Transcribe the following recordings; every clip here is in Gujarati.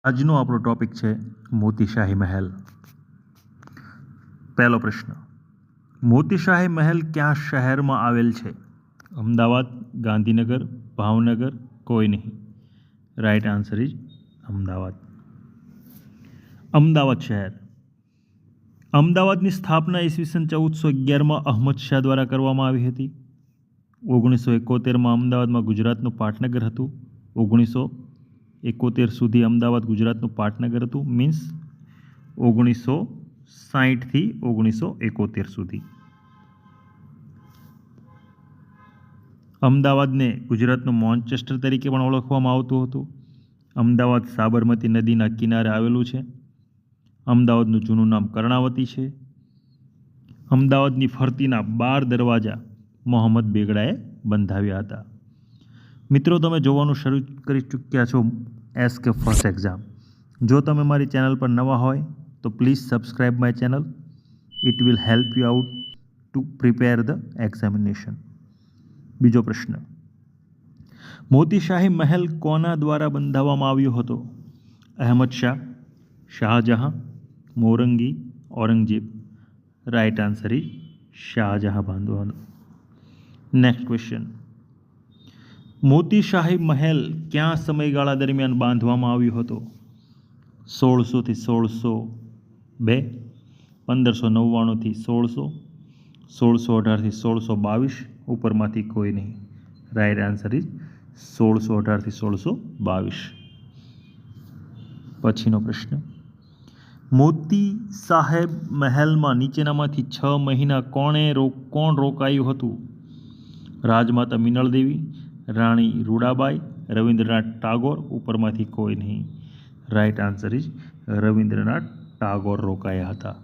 આજનો આપણો ટોપિક છે મોતીશાહી મહેલ. પહેલો પ્રશ્ન, મોતીશાહી મહેલ ક્યાં શહેરમાં આવેલ છે? અમદાવાદ, ગાંધીનગર, ભાવનગર, કોઈ નહીં. Right answer is Ahmedabad. Ahmedabad શહેર. અમદાવાદની સ્થાપના ઈસવીસન 1411માં અહમદ શાહ દ્વારા કરવામાં આવી હતી. 1971માં અમદાવાદમાં ગુજરાતનું પાટનગર હતું. 1971 સુધી અમદાવાદ ગુજરાતનું પાટનગર હતું, મીન્સ 1960થી 1971 સુધી. અમદાવાદને ગુજરાતનું મોન્ચેસ્ટર તરીકે પણ ઓળખવામાં આવતું હતું. અમદાવાદ સાબરમતી નદીના કિનારે આવેલું છે. અમદાવાદનું જૂનું નામ કર્ણાવતી છે. અમદાવાદની ફરતીના 12 દરવાજા મોહમ્મદ બેગડાએ બંધાવ્યા હતા. મિત્રો, તમે જોવાનું શરૂ કરી ચૂક્યા છો એસકે ફર્સ્ટ એક્ઝામ. જો તમે મારી ચેનલ પર નવા હોય તો please subscribe my channel. It will help you out to prepare the examination. બીજો પ્રશ્ન, મોતીશાહી મહેલ કોના દ્વારા બંધાવવામાં આવ્યો હતો? અહેમદ શાહ, શાહજહાં, મોરંગી, Aurangzeb. Right answer is Shahjahan બાંધવાનો. નેક્સ્ટ ક્વેશ્ચન, મોતીશાહી મહેલ ક્યાં સમયગાળા દરમિયાન બાંધવામાં આવ્યો હતો? 1600થી 1602, 1599થી 1600, 1618થી 1622, ઉપરમાંથી કોઈ નહીં. રાઈટ આન્સર ઇઝ 1618થી 1622. પછીનો પ્રશ્ન, મોતી સાહેબ મહેલમાં નીચેનામાંથી 6 મહિના કોણ રોકાયું હતું? રાજમાતા મિનળ દેવી, રાણી રૂડાબાઈ, રવિન્દ્રનાથ ટાગોર, ઉપરમાંથી કોઈ નહીં. Right answer is Rabindranath Tagore રોકાયા હતા.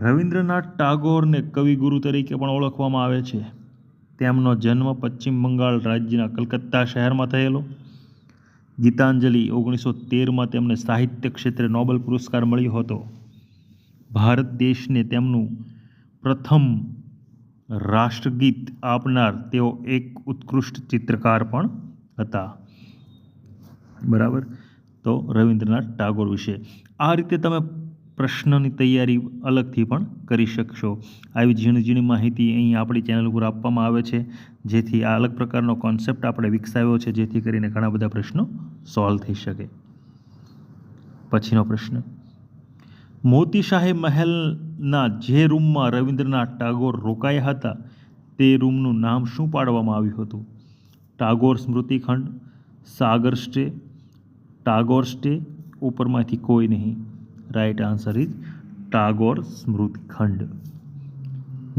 રવિન્દ્રનાથ ટાગોરને કવિગુરુ તરીકે પણ ઓળખવામાં આવે છે. તેમનો જન્મ પશ્ચિમ બંગાળ રાજ્યના કલકત્તા શહેરમાં થયેલો. ગીતાંજલિ 1913માં તેમને સાહિત્ય ક્ષેત્રે નોબેલ પુરસ્કાર મળ્યો હતો. ભારત દેશને તેમનું પ્રથમ રાષ્ટ્રગીત આપનાર તેઓ એક ઉત્કૃષ્ટ ચિત્રકાર પણ હતા. બરાબર. તો રવિન્દ્રનાથ ટાગોર વિશે આ રીતે તમે પ્રશ્નની તૈયારી અલગથી પણ કરી શકશો. આવી ઝીણી ઝીણી માહિતી અહીં આપણી ચેનલ ઉપર આપવામાં આવે છે, જેથી આ અલગ પ્રકારનો કોન્સેપ્ટ આપણે વિકસાવ્યો છે, જેથી કરીને ઘણા બધા પ્રશ્નો સોલ્વ થઈ શકે. પછીનો પ્રશ્ન, મોતીશાહી મહેલના જે રૂમમાં રવિન્દ્રનાથ ટાગોર રોકાયા હતા તે રૂમનું નામ શું પાડવામાં આવ્યું હતું? ટાગોર સ્મૃતિખંડ, સાગર સ્ટે, ટાગોર સ્ટે, ઉપરમાંથી કોઈ નહીં. Right answer is Tagore Smritikhand.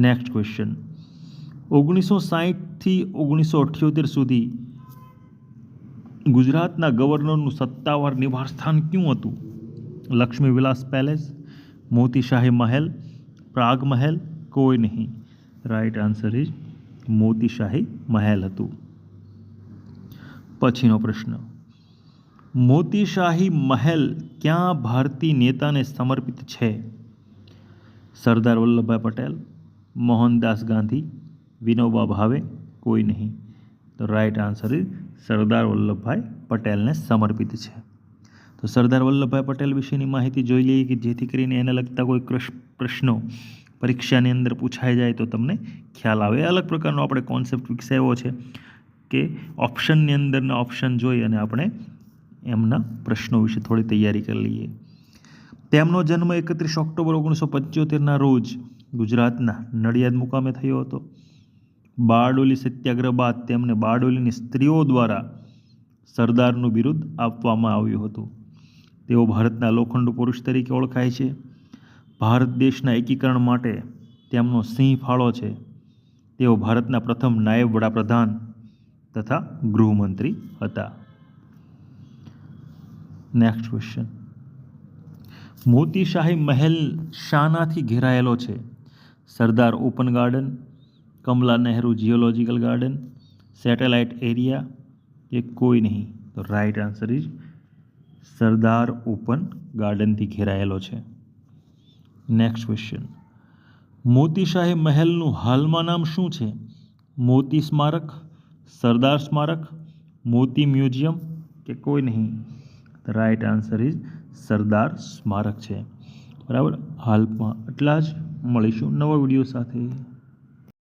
Next question, 1960થી 1978 સુધી ગુજરાતના ગવર્નરનું સત્તાવાર નિવાસસ્થાન ક્યું હતું? લક્ષ્મી વિલાસ પેલેસ, મોતીશાહી મહેલ, પ્રાગ મહેલ, કોઈ નહીં. રાઈટ આન્સર ઇઝ મોતીશાહી મહેલ હતું. પછીનો પ્રશ્ન, મોતીશાહી મહેલ ક્યાં ભારતીય નેતાને સમર્પિત છે? સરદાર વલ્લભભાઈ પટેલ, મોહનદાસ ગાંધી, વિનોબા ભાવે, કોઈ નહીં. તો right answer is Sardar Vallabhbhai પટેલને સમર્પિત છે. તો સરદાર વલ્લભભાઈ પટેલ વિશેની માહિતી જોઈ લઈએ કે જેથી કરીને એને લગતા કોઈ પ્રશ્નો પરીક્ષાની અંદર પૂછાઈ જાય તો તમને ખ્યાલ આવે. અલગ પ્રકારનો આપણે કોન્સેપ્ટ વિકસાવ્યો છે કે ઓપ્શનની અંદરના ઓપ્શન જોઈ અને આપણે એમના પ્રશ્નો વિશે થોડી તૈયારી કરી લઈએ. તેમનો જન્મ 31 ઓક્ટોબર 1975ના રોજ ગુજરાતના નડિયાદ મુકામે થયો હતો. બારડોલી સત્યાગ્રહ બાદ તેમને બારડોલીની સ્ત્રીઓ દ્વારા સરદારનું બિરુદ આપવામાં આવ્યું હતું. તેઓ ભારતના લોખંડ પુરુષ તરીકે ઓળખાય છે. ભારત દેશના એકીકરણ માટે તેમનો સિંહ ફાળો છે. તેઓ ભારતના પ્રથમ નાયબ વડાપ્રધાન તથા ગૃહમંત્રી હતા. નેક્સ્ટ ક્વેશ્ચન, મોતીશાહી મહેલ શાનાથી ઘેરાયેલો છે? Sardar open garden, Kamala Nehru geological garden, satellite area, કે કોઈ નહીં. તો right answer is Sardar open ગાર્ડનથી ઘેરાયેલો છે. નેક્સ્ટ ક્વેશ્ચન, મોતીશાહી મહેલનું હાલમાં નામ શું છે? મોતી સ્મારક, સરદાર સ્મારક, મોતી મ્યુઝિયમ, કે કોઈ નહીં? The right answer is Sardar Smarak છે. બરાબર. હાલમાં એટલા જ. મળીશું નવા વિડીયો સાથે.